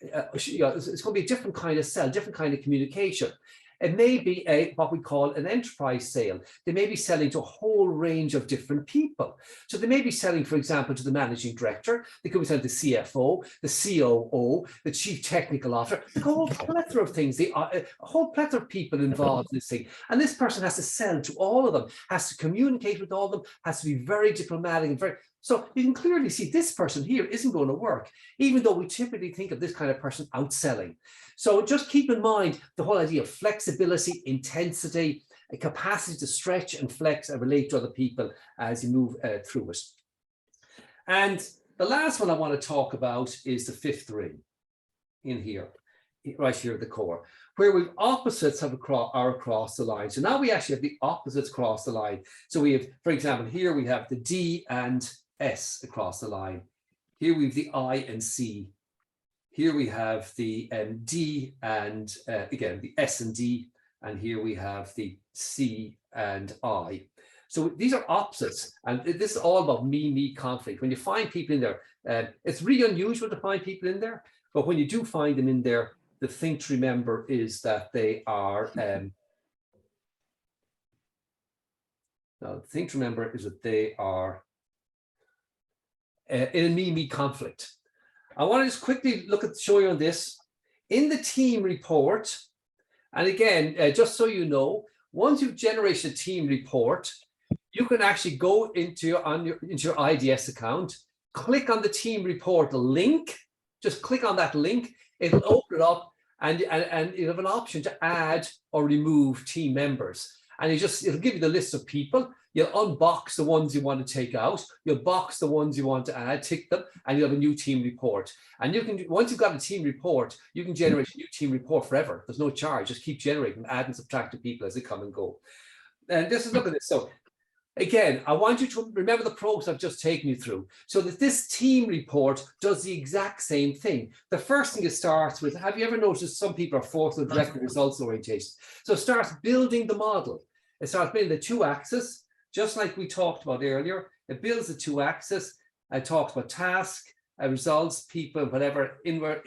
it's going to be a different kind of sell, different kind of communication. It may be what we call an enterprise sale. They may be selling to a whole range of different people. So they may be selling, for example, to the managing director. They could be selling to the CFO, the COO, the chief technical officer, a whole plethora of things, a whole plethora of people involved in this thing. And this person has to sell to all of them, has to communicate with all of them, has to be very diplomatic and very. So you can clearly see this person here isn't going to work, even though we typically think of this kind of person outselling. So just keep in mind the whole idea of flexibility, intensity, a capacity to stretch and flex and relate to other people as you move through it. And the last one I want to talk about is the 5th ring in here, right here at the core, where we've opposites are across the line. So now we actually have the opposites across the line. So we have, for example, here we have the D and S across the line. Here we have the I and C. Here we have the D and again, the S and D. And here we have the C and I. So these are opposites. And this is all about me conflict. When you find people in there, it's really unusual to find people in there. But when you do find them in there, the thing to remember is that they are, in a me conflict. I want to just quickly show you on this. In the team report, and again, just so you know, once you've generated a team report, you can actually go into your IDS account, click on the team report link, just click on that link, it'll open it up, and you have an option to add or remove team members. And it'll give you the list of people. You'll unbox the ones you want to take out. You'll box the ones you want to add, tick them, and you have a new team report. And you can, once you've got a team report, you can generate a new team report forever. There's no charge. Just keep generating, add and subtract the people as they come and go. And this is, look at this. So Again, I want you to remember the process I've just taken you through, so that this team report does the exact same thing. The first thing it starts with, have you ever noticed some people are forced to direct results orientation? So it starts building the model. It starts building the two axis, just like we talked about earlier. It builds the two axis. It talks about task, results, people, whatever, inward,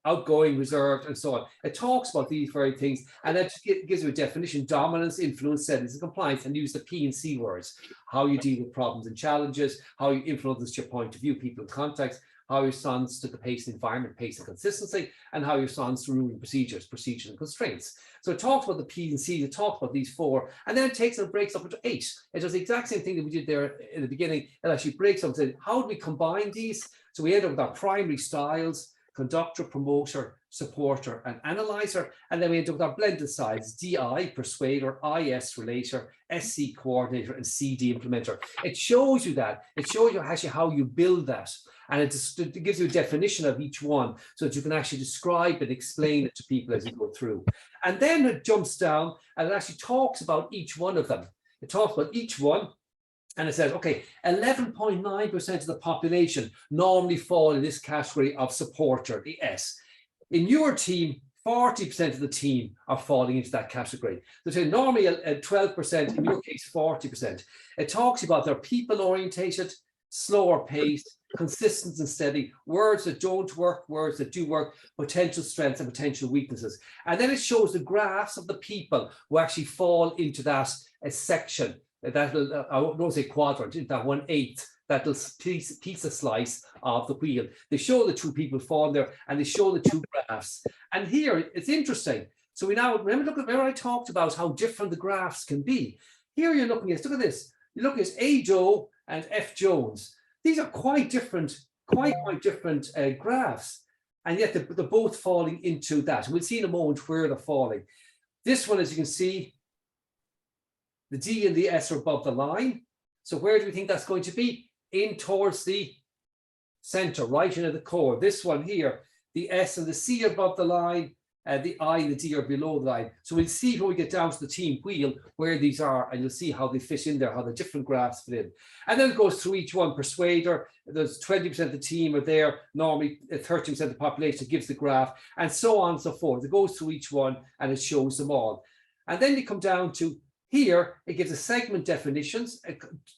outgoing, reserved, and so on. It talks about these very things, and it gives you a definition: dominance, influence, settings, and compliance, and use the P and C words: how you deal with problems and challenges, how you influence your point of view, people and context, how you respond to the pace and environment, pace and consistency, and how you respond to rule and procedures and constraints. So it talks about the P and C, it talks about these four, and then it takes and breaks up into 8. It does the exact same thing that we did there in the beginning. It actually breaks up and says, how do we combine these? So we end up with our primary styles: conductor, promoter, supporter, and analyzer. And then we end up with our blended sides: DI, persuader, IS, relator, SC, coordinator, and CD, implementer. It shows you that. It shows you actually how you build that. And it gives you a definition of each one, so that you can actually describe and explain it to people as you go through. And then it jumps down and it actually talks about each one of them. It talks about each one. And it says, okay, 11.9% of the population normally fall in this category of supporter, the S. In your team, 40% of the team are falling into that category. So normally 12%, in your case, 40%. It talks about their people orientated, slower pace, consistent and steady, words that don't work, words that do work, potential strengths and potential weaknesses. And then it shows the graphs of the people who actually fall into that section. That'll, I won't say quadrant, that 1/8, that little piece of slice of the wheel. They show the two people fall there, and they show the two graphs. And here it's interesting. So we now remember I talked about how different the graphs can be. Here you're looking at, look at this. You're looking at A. Joe and F. Jones. These are quite different, quite different graphs, and yet they're both falling into that. And we'll see in a moment where they're falling. This one, as you can see, the D and the S are above the line. So where do we think that's going to be? In towards the center, right into the core. This one here, the S and the C are above the line, the I and the D are below the line. So we'll see when we get down to the team wheel where these are, and you'll see how they fit in there, how the different graphs fit in. And then it goes through each one. Persuader, there's 20% of the team are there, normally 30% of the population gives the graph, and so on and so forth. It goes through each one and it shows them all. And then you come down to here, it gives a segment definitions,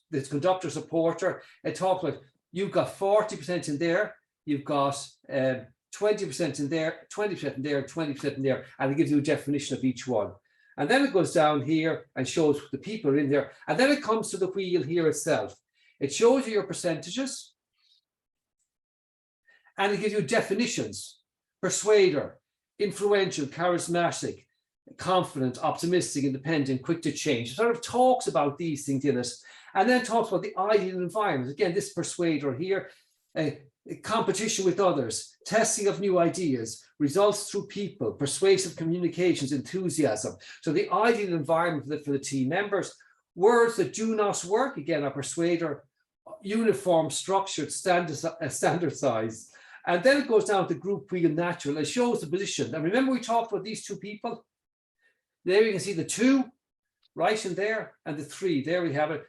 this conductor, supporter. It talks about, you've got 40% in there, you've got 20% in there, 20% in there, 20% in there, and it gives you a definition of each one. And then it goes down here and shows the people are in there. And then it comes to the wheel here itself. It shows you your percentages, and it gives you definitions: persuader, influential, charismatic, confident, optimistic, independent, quick to change. It sort of talks about these things in it, and then talks about the ideal environment. Again, this persuader here, competition with others, testing of new ideas, results through people, persuasive communications, enthusiasm. So the ideal environment for the team members. Words that do not work, again, are persuader, uniform, structured, standardized. And then it goes down to group wheel natural. It shows the position. And remember, we talked about these two people. There you can see the 2 right in there, and the 3. There we have it.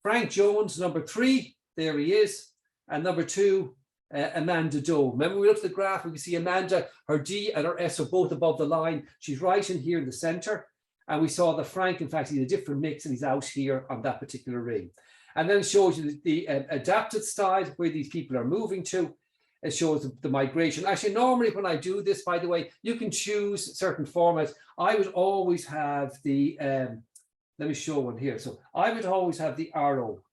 Frank Jones, number 3, there he is. And number 2, Amanda Doe. Remember, we looked at the graph, we can see Amanda, her D and her S are both above the line. She's right in here in the center. And we saw that Frank, in fact, he's a different mix, and he's out here on that particular ring. And then it shows you the adapted style, where these people are moving to. It shows the migration. Actually, normally when I do this, by the way, you can choose certain formats. I would always have the, let me show one here. So I would always have the arrow.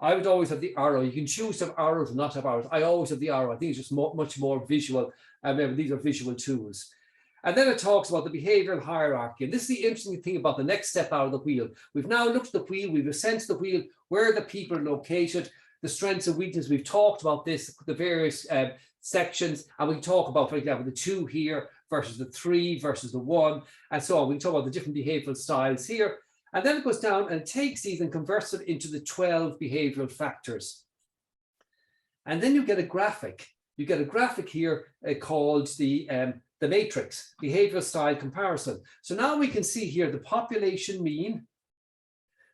I would always have the arrow. You can choose to have arrows or not have arrows. I always have the arrow. I think it's just much more visual. Remember, these are visual tools. And then it talks about the behavioral hierarchy. And this is the interesting thing about the next step out of the wheel. We've now looked at the wheel. We've assessed the wheel, where the people are located, the strengths and weaknesses. We've talked about this, the various sections, and we talk about, for example, the 2 here versus the 3 versus the 1, and so on. We talk about the different behavioral styles here, and then it goes down and takes these and converts it into the 12 behavioral factors. And then you get a graphic. You get a graphic here called the matrix, behavioral style comparison. So now we can see here the population mean,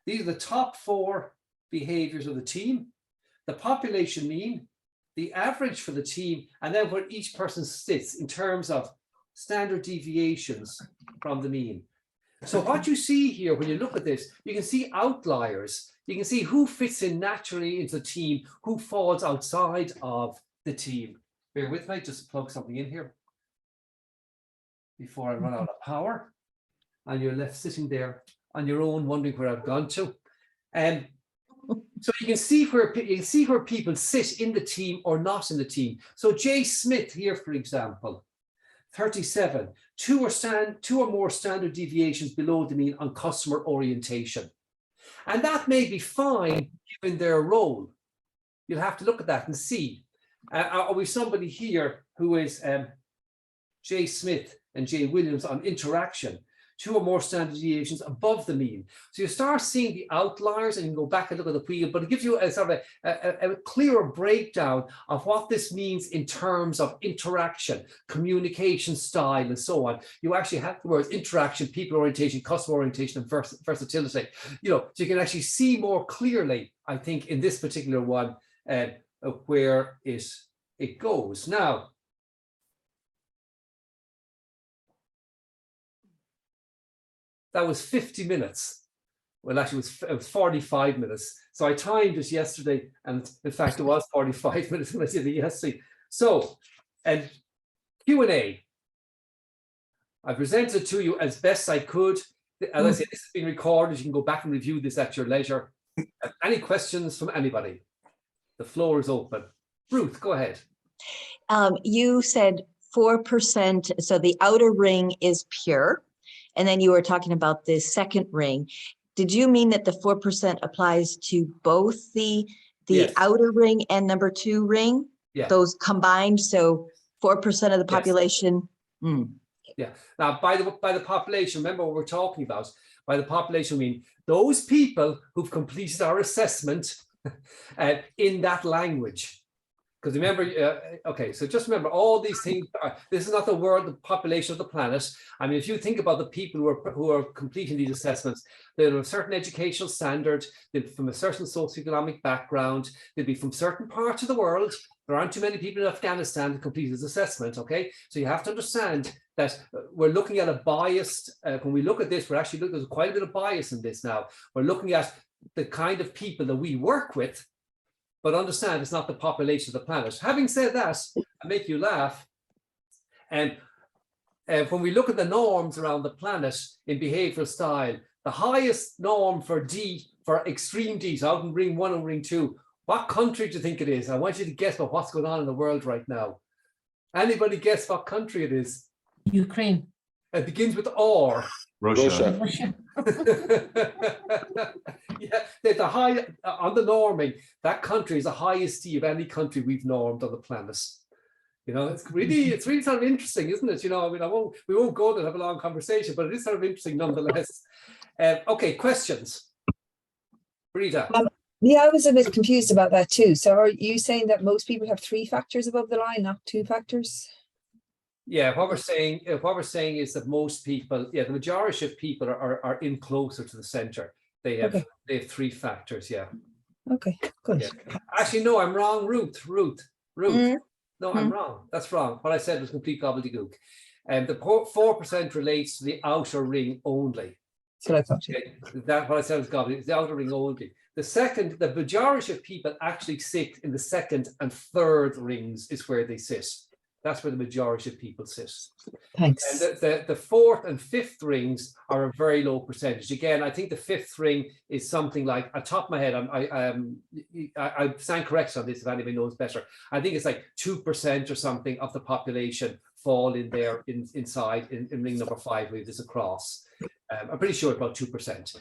These are the top 4 behaviors of the team, the population mean, the average for the team, and then where each person sits in terms of standard deviations from the mean. So what you see here, when you look at this, you can see outliers. You can see who fits in naturally into the team, who falls outside of the team. Bear with me, just plug something in here before I run out of power. And you're left sitting there on your own, wondering where I've gone to. So you can see where people sit in the team or not in the team. So Jay Smith here, for example, 37, two or more standard deviations below the mean on customer orientation. And that may be fine given their role. You'll have to look at that and see. Are we somebody here who is Jay Smith and Jay Williams on interaction? 2 or more standard deviations above the mean. So you start seeing the outliers and you can go back and look at the wheel, but it gives you a sort of a clearer breakdown of what this means in terms of interaction, communication style, and so on. You actually have the words interaction, people orientation, customer orientation, and versatility. You know, so you can actually see more clearly, I think, in this particular one, where it goes. Now, that was 50 minutes. Well, actually, it was 45 minutes. So I timed it yesterday, and in fact, it was 45 minutes when I did it yesterday. So, and Q&A. I presented to you as best I could. As I said, this has been recorded. You can go back and review this at your leisure. Any questions from anybody? The floor is open. Ruth, go ahead. You said 4%, so the outer ring is pure. And then you were talking about the second ring. Did you mean that the 4% applies to both the Yes. outer ring and number 2 ring? Yeah. Those combined, so 4% of the Yes. population? Yeah. Now, by the population, remember what we're talking about. By the population, we mean those people who've completed our assessment in that language. Because remember, okay, so just remember all these things. This is not the world, the population of the planet. I mean, if you think about the people who are completing these assessments, they're of a certain educational standard, they're from a certain socioeconomic background, they'll be from certain parts of the world. There aren't too many people in Afghanistan that complete this assessment, okay? So you have to understand that we're looking at a biased, when we look at this, we're actually looking, there's quite a bit of bias in this now. We're looking at the kind of people that we work with, but understand it's not the population of the planet. Having said that, I make you laugh. And when we look at the norms around the planet in behavioral style, the highest norm for D, for extreme D, so out in ring 1 and ring 2, what country do you think it is? I want you to guess about what's going on in the world right now. Anybody guess what country it is? Ukraine. It begins with R. Russia. Russia. Yeah, the high on the norming, that country is the highest D of any country we've normed on the planet. You know, it's really sort of interesting, isn't it? You know, I mean, we won't go there and have a long conversation, but it is sort of interesting nonetheless. Okay, questions? Rita. Yeah, I was a bit confused about that too. So are you saying that most people have 3 factors above the line, not 2 factors? Yeah, what we're saying is that most people, the majority of people are in closer to the center. They have 3 factors. Yeah. Okay, good. Yeah. Actually, no, I'm wrong. Ruth. No, I'm wrong. That's wrong. What I said was complete gobbledygook. And the 4% relates to the outer ring only. That's what I thought. Okay. That what I said was gobbledygook. It's the outer ring only. The majority of people actually sit in the second and third rings is where they sit. That's where the majority of people sit. Thanks. And the 4th and 5th rings are a very low percentage. Again, I think the 5th ring is something like, at top of my head, I stand corrected on this if anybody knows better. I think it's like 2% or something of the population fall in there inside in ring number 5 where there's a cross. I'm pretty sure about 2%.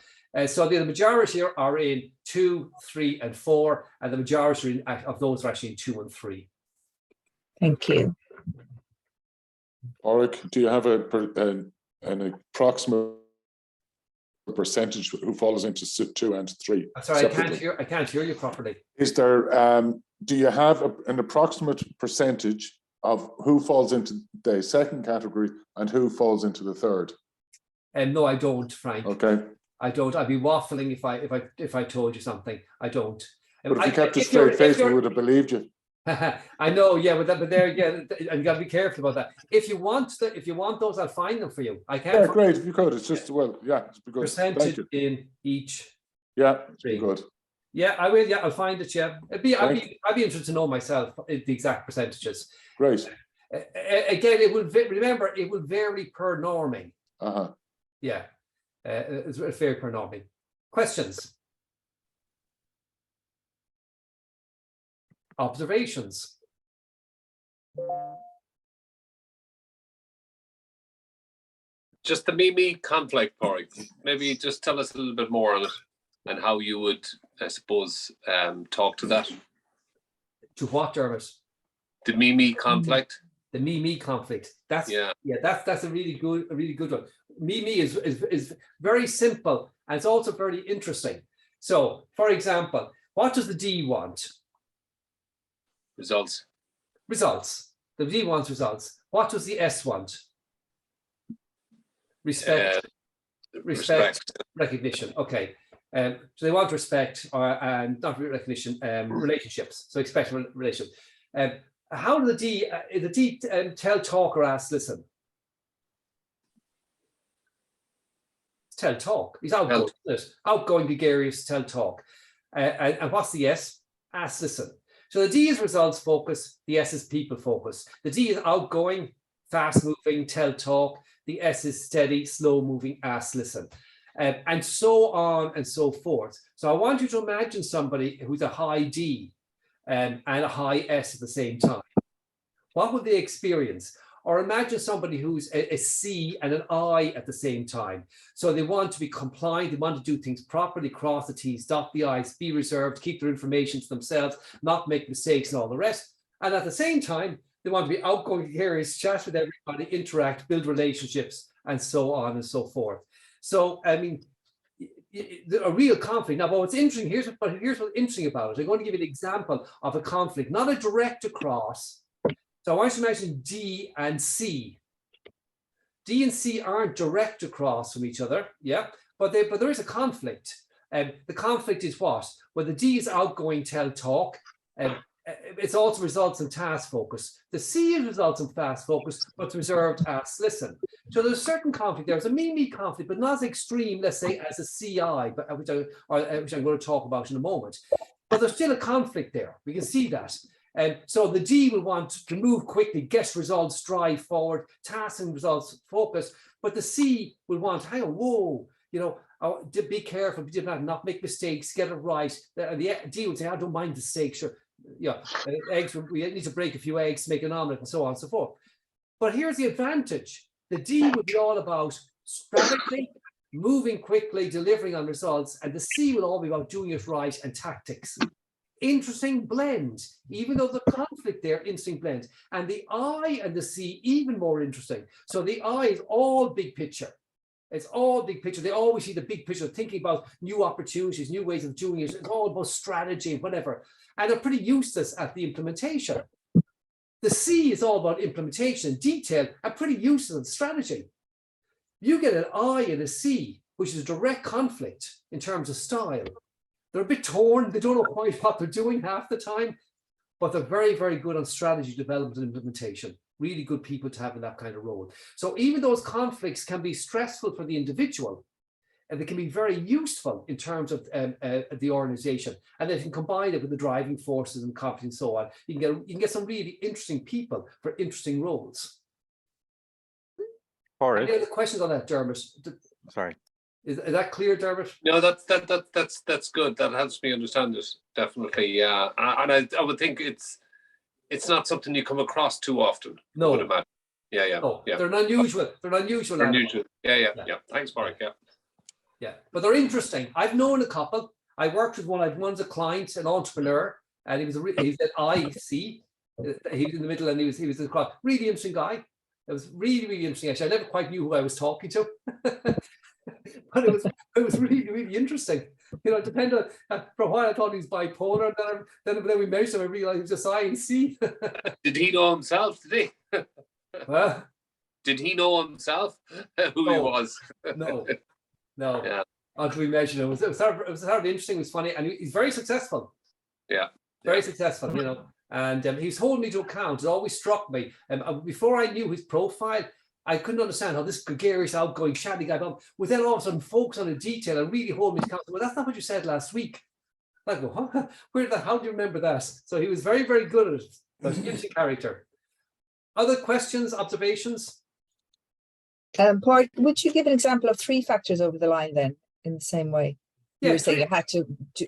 So the majority are in 2, 3, and 4, and the majority of those are actually in 2 and 3. Thank you. Oric, do you have an approximate percentage who falls into 2 and 3? I'm sorry, separately? I can't hear you properly. Is there? Do you have an approximate percentage of who falls into the second category and who falls into the third? No, I don't, Frank. Okay. I don't. I'd be waffling if I told you something. I don't. But if you kept a if you're- straight face, if we you're- would have believed you. I know, yeah, but there again, and you got to be careful about that. If you want those, I'll find them for you. I Yeah, can't find great, if you could, it's just, well, yeah, it's because, thank percentage you. in each. Yeah, it's Ring. good. Yeah, I will. Yeah, I'll find it. Yeah, I'd be interested to know myself the exact percentages. Great. Again, it will remember it will vary per norming. Uh-huh. Yeah, it's fair per norming. Questions? Observations? Just the Mimi conflict, Corey. Maybe just tell us a little bit more on it and how you would, I suppose, talk to that. To what, Dermot? The Mimi conflict. The me conflict. That's that's a really good one. Me is very simple, and it's also very interesting. So, for example, what does the D want? Results. Results. The D wants results. What does the S want? Respect. Respect. Recognition. Okay. So they want respect or not recognition. Relationships. So expect relationship. How do the D tell, talk, or ask, listen? Tell, talk. He's outgoing. Outgoing, gregarious, tell, talk. And what's the S? Ask, listen. So the D is results focus. The S is people focus. The D is outgoing, fast moving, tell, talk. The S is steady, slow moving, ask, listen. And so on and so forth. So I want you to imagine somebody who's a high D and a high S at the same time. What would they experience? Or imagine somebody who's a C and an I at the same time. So they want to be compliant, they want to do things properly, cross the T's, dot the I's, be reserved, keep their information to themselves, not make mistakes and all the rest. And at the same time, they want to be outgoing, curious, chat with everybody, interact, build relationships, and so on and so forth. So, I mean, a real conflict. Now, but what's interesting, here's what's interesting about it. I'm going to give you an example of a conflict, not a direct across. So I want you to imagine D and C. D and C aren't direct across from each other, yeah, but there is a conflict. The conflict is what? Well, the D is outgoing, tell, talk, and it's also results in task focus. The C is results in fast focus, but it's reserved ask, listen. So there's a certain conflict. There's a me conflict, but not as extreme, let's say, as a CI, but which I'm going to talk about in a moment. But there's still a conflict there. We can see that. And so the D will want to move quickly, get results, drive forward, tasks and results, focus. But the C will want, hang on, whoa, you know, be careful, not make mistakes, get it right. The D will say, I don't mind mistakes, sure. Yeah, eggs, we need to break a few eggs to make an omelette and so on and so forth. But here's the advantage. The D would be all about strategy, moving quickly, delivering on results, and the C will all be about doing it right and tactics. Interesting blend, even though the conflict there, interesting blend. And the I and the C, even more interesting. So the I is all big picture. It's all big picture. They always see the big picture, thinking about new opportunities, new ways of doing it. It's all about strategy and whatever. And they're pretty useless at the implementation. The C is all about implementation, detail, and pretty useless at strategy. You get an I and a C, which is a direct conflict in terms of style. They're a bit torn. They don't know quite what they're doing half the time, but they're very, very good on strategy development and implementation. Really good people to have in that kind of role. So even those conflicts can be stressful for the individual, and they can be very useful in terms of the organization. And they can combine it with the driving forces and conflict and so on. You can get some really interesting people for interesting roles. Any other questions on that, Dermot? Sorry. Is that clear, Dermot? No, that's good. That helps me understand it, definitely. Yeah, and I would think it's not something you come across too often. No. I would imagine. Yeah. No, yeah. They're unusual. They're unusual. They're unusual. Yeah. Thanks, Mark. Yeah, but they're interesting. I've known a couple. I worked with one. One's a client, an entrepreneur, and he's an IC. He was in the middle, and he was a really interesting guy. It was really, really interesting. Actually, I never quite knew who I was talking to. But it was really, really interesting. You know, it depended on, for a while I thought he was bipolar, then we met him, I realized he was just I and C. Did he know himself, did he? Huh? Did he know himself who he was? No. Yeah. Until we measured it. It was sort of interesting, it was funny, and he's very successful. Yeah. Very successful, you know. And he's holding me to account. It always struck me. Before I knew his profile, I couldn't understand how this gregarious, outgoing, chatty guy would then all of a sudden focus on a detail and really hold me to account. Well, that's not what you said last week. I go, huh? How do you remember that? So he was very, very good at it. But interesting character. Other questions, observations? Paul, would you give an example of 3 factors over the line then, in the same way? You Yeah, were saying three- you had to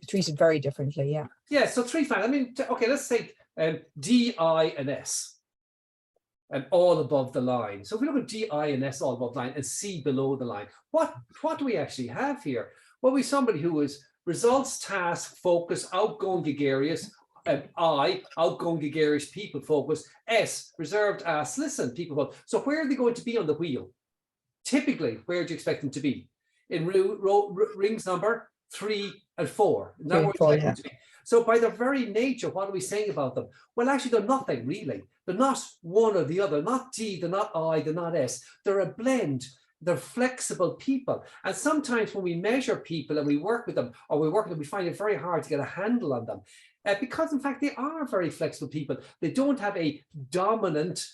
treat it very differently, yeah. Yeah, so 3 factors. I mean, okay, let's take D, I, and S. And all above the line. So if we look at D, I, and S all above the line and C below the line, what do we actually have here? Well, we somebody who is results, task, focus, outgoing, gregarious. I, outgoing, gregarious, people focus. S, reserved, ask, listen, people focus. So where are they going to be on the wheel? Typically, where do you expect them to be? In rings number 3 and 4. Now 3 and we're 4, expecting to be. So by their very nature, what are we saying about them? Well, actually, they're nothing really. They're not one or the other, not D, they're not I, they're not S. They're a blend. They're flexible people. And sometimes when we measure people and we work with them, or we work with them, we find it very hard to get a handle on them. Because in fact, they are very flexible people. They don't have a dominant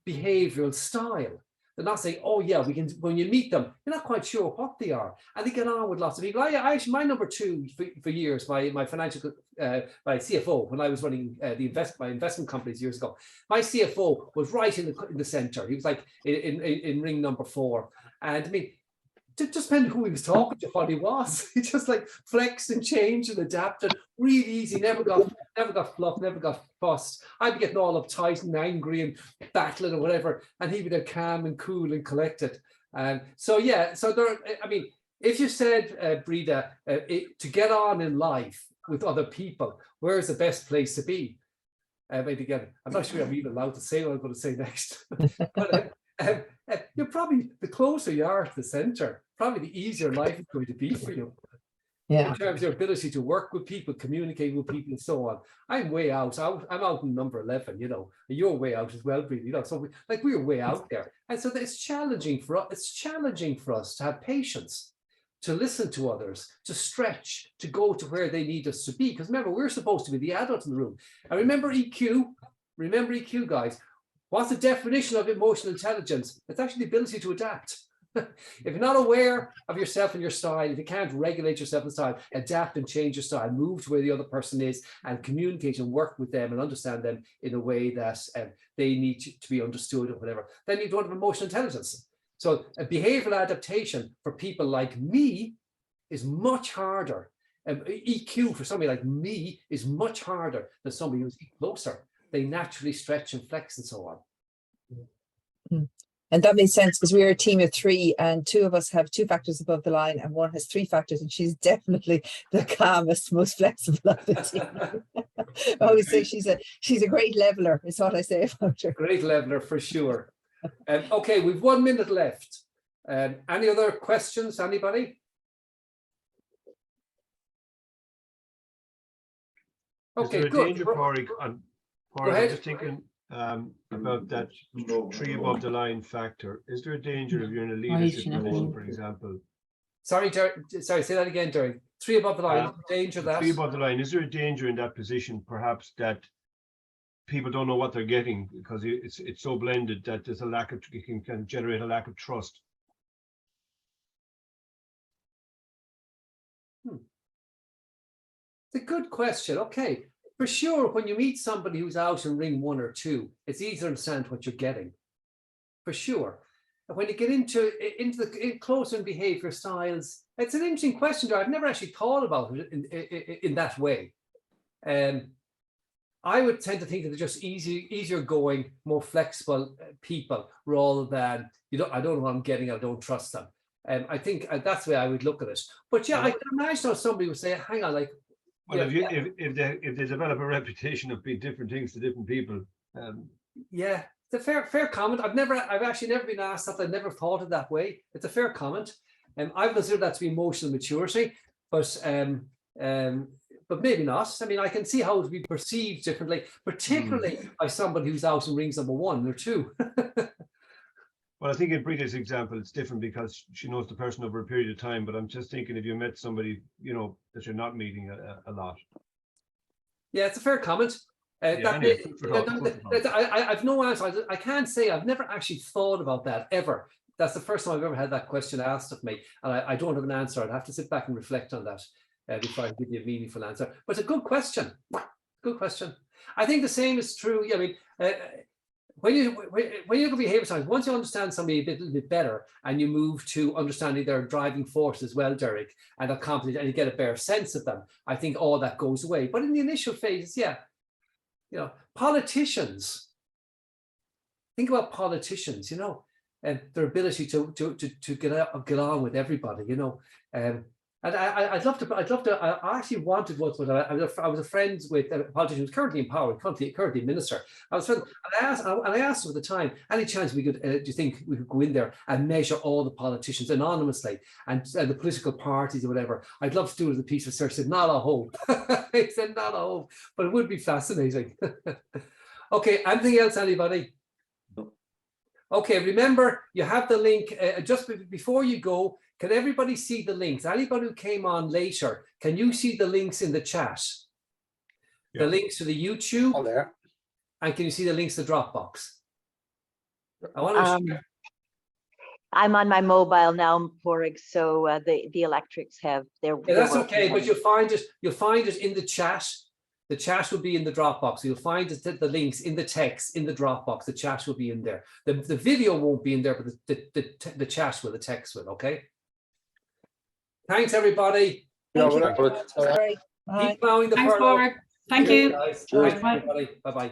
behavioral style. They're not saying, oh yeah, we can, when you meet them, you're not quite sure what they are. And they get on with lots of people. I actually, my number 2 for years, my financial, my CFO, when I was running my investment companies years ago, my CFO was right in the center. He was like in ring number 4. And I mean, just depending who he was talking to, what he was. He just like flexed and changed and adapted really easy. Never got fluffed, never got fussed. I'd be getting all uptight and angry and battling or whatever, and he would be calm and cool and collected. So yeah, so there. I mean, if you said, Breda, to get on in life with other people, where's the best place to be? Maybe again, I'm not sure I'm even allowed to say what I'm going to say next. But you're probably, the closer you are to the center, probably the easier life is going to be for you. Yeah. In terms of your ability to work with people, communicate with people, and so on. I'm way out. I'm out in number 11, you know, and you're way out as well, really, you know. So we're way out there, and so it's challenging for us. It's challenging for us to have patience, to listen to others, to stretch, to go to where they need us to be. Because remember, we're supposed to be the adult in the room. And remember EQ. Remember EQ, guys. What's the definition of emotional intelligence? It's actually the ability to adapt. If you're not aware of yourself and your style, if you can't regulate yourself and style, adapt and change your style, move to where the other person is and communicate and work with them and understand them in a way that they need to be understood or whatever, then you don't have emotional intelligence. So a behavioral adaptation for people like me is much harder. EQ for somebody like me is much harder than somebody who's closer. They naturally stretch and flex and so on. And that makes sense because we're a team of 3 and 2 of us have 2 factors above the line and 1 has 3 factors, and she's definitely the calmest, most flexible of the team. I always say she's a great leveler, is what I say about her. Great leveler for sure. Okay, we've 1 minute left. Any other questions, anybody? Okay, Is there a good. danger, Pádraig, Go I'm ahead. just thinking about that 3 above the line factor. Is there a danger if you're in a leadership position, for example? Sorry, sorry, say that again, Derry. 3 above the line, danger that. 3 above the line, is there a danger in that position, perhaps, that people don't know what they're getting because it's so blended that there's a lack of, it can generate a lack of trust? It's a good question. Okay, for sure, when you meet somebody who's out in ring 1 or 2, it's easy to understand what you're getting. For sure. And when you get into the closer in behavior styles, it's an interesting question. I've never actually thought about it in that way. I would tend to think that they're just easier going, more flexible people rather than, I don't know what I'm getting, I don't trust them. I think that's the way I would look at it. But yeah, I can imagine how somebody would say, hang on, like, Well, if they develop a reputation of being different things to different people, yeah, it's a fair comment. I've actually never been asked that. I've never thought it that way. It's a fair comment. I consider that to be emotional maturity, but maybe not. I mean, I can see how it would be perceived differently, particularly by somebody who's out in rings number 1 or 2. Well, I think in Brita's example, it's different because she knows the person over a period of time, but I'm just thinking if you met somebody, you know, that you're not meeting a lot. Yeah, it's a fair comment. Yeah, anyway, food for thought, food for thought. I've no answer. I can't say I've never actually thought about that ever. That's the first time I've ever had that question asked of me, and I don't have an answer. I'd have to sit back and reflect on that before I give you a meaningful answer. But it's a good question. Good question. I think the same is true. I mean, when you look at behavior science, once you understand somebody a little bit better, and you move to understanding their driving force as well, Derek, and their competence, and you get a better sense of them, I think all that goes away. But in the initial phases, yeah, you know, politicians. Think about politicians, you know, and their ability to get on with everybody, you know. And I'd love to. I actually wanted what I was a friend with a politician who's currently in power, currently minister. I was friends, and I asked him at the time, any chance we could? Do you think we could go in there and measure all the politicians anonymously and the political parties or whatever? I'd love to do it as a piece of research. He said, not a hope. He said, not a hope, but it would be fascinating. Okay, anything else, anybody? Okay, remember you have the link just before you go. Can everybody see the links? Anybody who came on later, can you see the links in the chat? Yeah. The links to the YouTube, All there. and can you see the links to Dropbox? I want to. I'm on my mobile now, Porrig, so the electrics have their. Yeah, that's okay, but you'll find it in the chat. The chat will be in the Dropbox. You'll find the links in the text in the Dropbox. The chat will be in there. The video won't be in there, but the chat will, the text will. Okay. Thanks, everybody. Yeah, Thank you. whatever. Sorry. Bye. Keep plowing the Thanks, furrow. Padraig. Thank you. Guys. Cheers. Thanks, everybody. Bye-bye.